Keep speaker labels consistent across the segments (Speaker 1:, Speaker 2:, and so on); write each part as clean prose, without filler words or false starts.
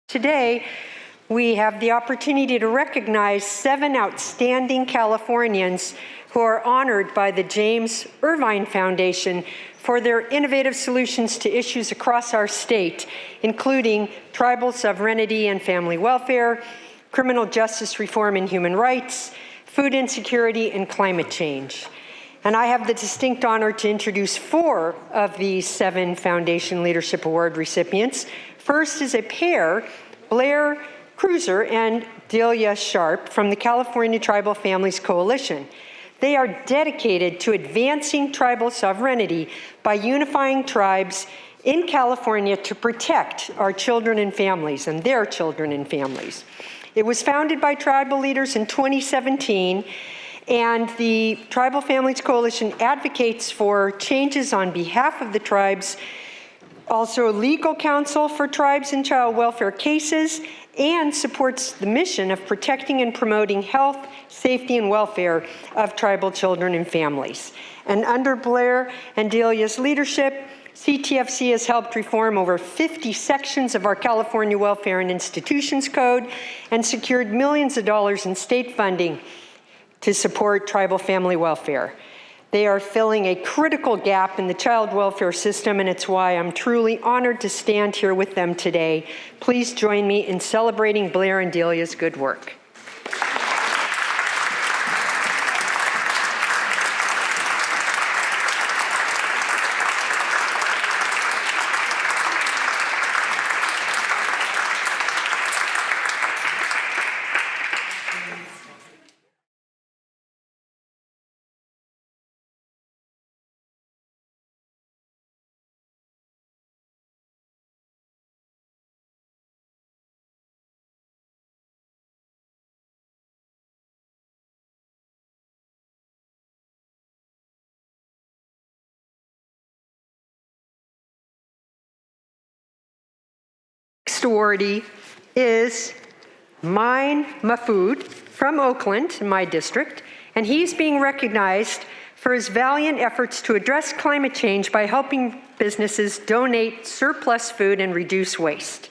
Speaker 1: Today, we have the opportunity to recognize 7 outstanding Californians who are honored by the James Irvine Foundation for their innovative solutions to issues across our state, including tribal sovereignty and family welfare, criminal justice reform and human rights, food insecurity, and climate change. And I have the distinct honor to introduce 4 of these 7 Foundation Leadership Award recipients. First is a pair, Blair Cruiser and Delia Sharp from the California Tribal Families Coalition. They are dedicated to advancing tribal sovereignty by unifying tribes in California to protect our children and families and their children and families. It was founded by tribal leaders in 2017, and the Tribal Families Coalition advocates for changes on behalf of the tribes, also legal counsel for tribes in child welfare cases, and supports the mission of protecting and promoting health, safety, and welfare of tribal children and families. And under Blair and Delia's leadership, CTFC has helped reform over 50 sections of our California Welfare and Institutions Code and secured millions of dollars in state funding to support tribal family welfare. They are filling a critical gap in the child welfare system, and it's why I'm truly honored to stand here with them today. Please join me in celebrating Blair and Delia's good work. Next awardee is Mine Mahfood from Oakland, my district, and he's being recognized for his valiant efforts to address climate change by helping businesses donate surplus food and reduce waste.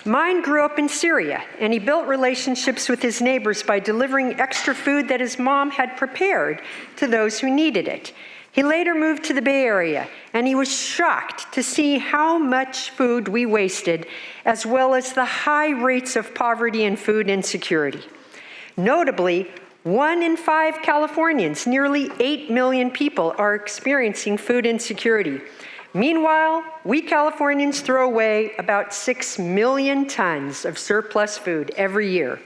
Speaker 1: Mine grew up in Syria, and he built relationships with his neighbors by delivering extra food that his mom had prepared to those who needed it. He later moved to the Bay Area, and he was shocked to see how much food we wasted, as well as the high rates of poverty and food insecurity. Notably, 1 in 5 Californians, nearly 8 million people, are experiencing food insecurity. Meanwhile, we Californians throw away about 6 million tons of surplus food every year.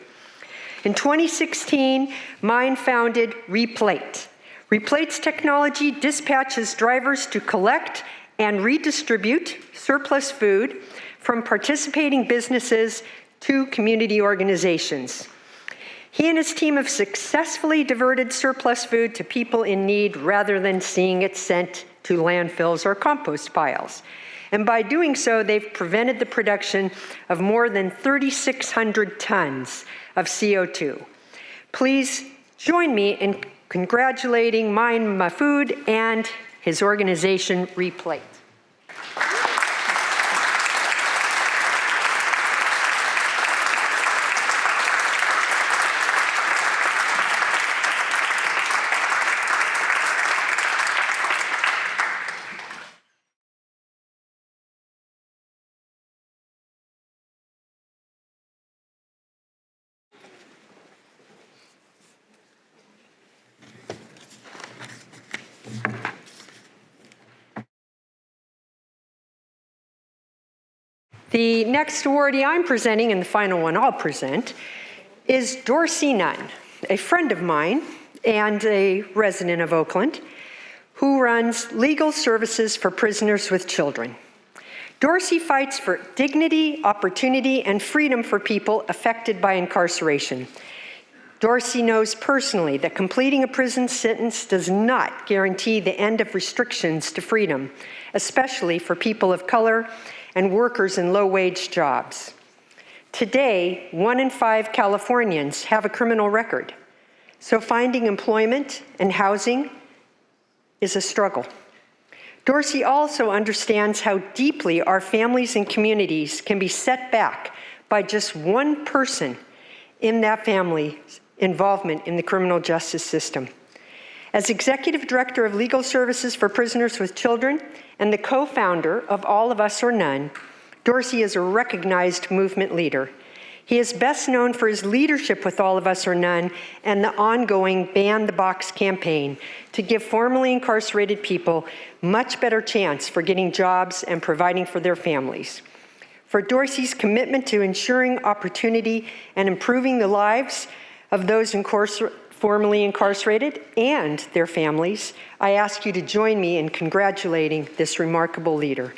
Speaker 1: In 2016, Mine founded Replate. Replate's technology dispatches drivers to collect and redistribute surplus food from participating businesses to community organizations. He and his team have successfully diverted surplus food to people in need rather than seeing it sent to landfills or compost piles. And by doing so, they've prevented the production of more than 3,600 tons of CO2. Please join me in congratulating Mine Mahfood and his organization, Replate. The next awardee I'm presenting, and the final one I'll present, is Dorsey Nunn, a friend of mine and a resident of Oakland, who runs legal services for prisoners with children. Dorsey fights for dignity, opportunity, and freedom for people affected by incarceration. Dorsey knows personally that completing a prison sentence does not guarantee the end of restrictions to freedom, especially for people of color and workers in low-wage jobs. Today, 1 in 5 Californians have a criminal record, so finding employment and housing is a struggle. Dorsey also understands how deeply our families and communities can be set back by just one person in that family's involvement in the criminal justice system. As Executive Director of Legal Services for Prisoners with Children and the co-founder of All of Us or None, Dorsey is a recognized movement leader. He is best known for his leadership with All of Us or None and the ongoing Ban the Box campaign to give formerly incarcerated people much better chance for getting jobs and providing for their families. For Dorsey's commitment to ensuring opportunity and improving the lives of those formerly incarcerated and their families, I ask you to join me in congratulating this remarkable leader.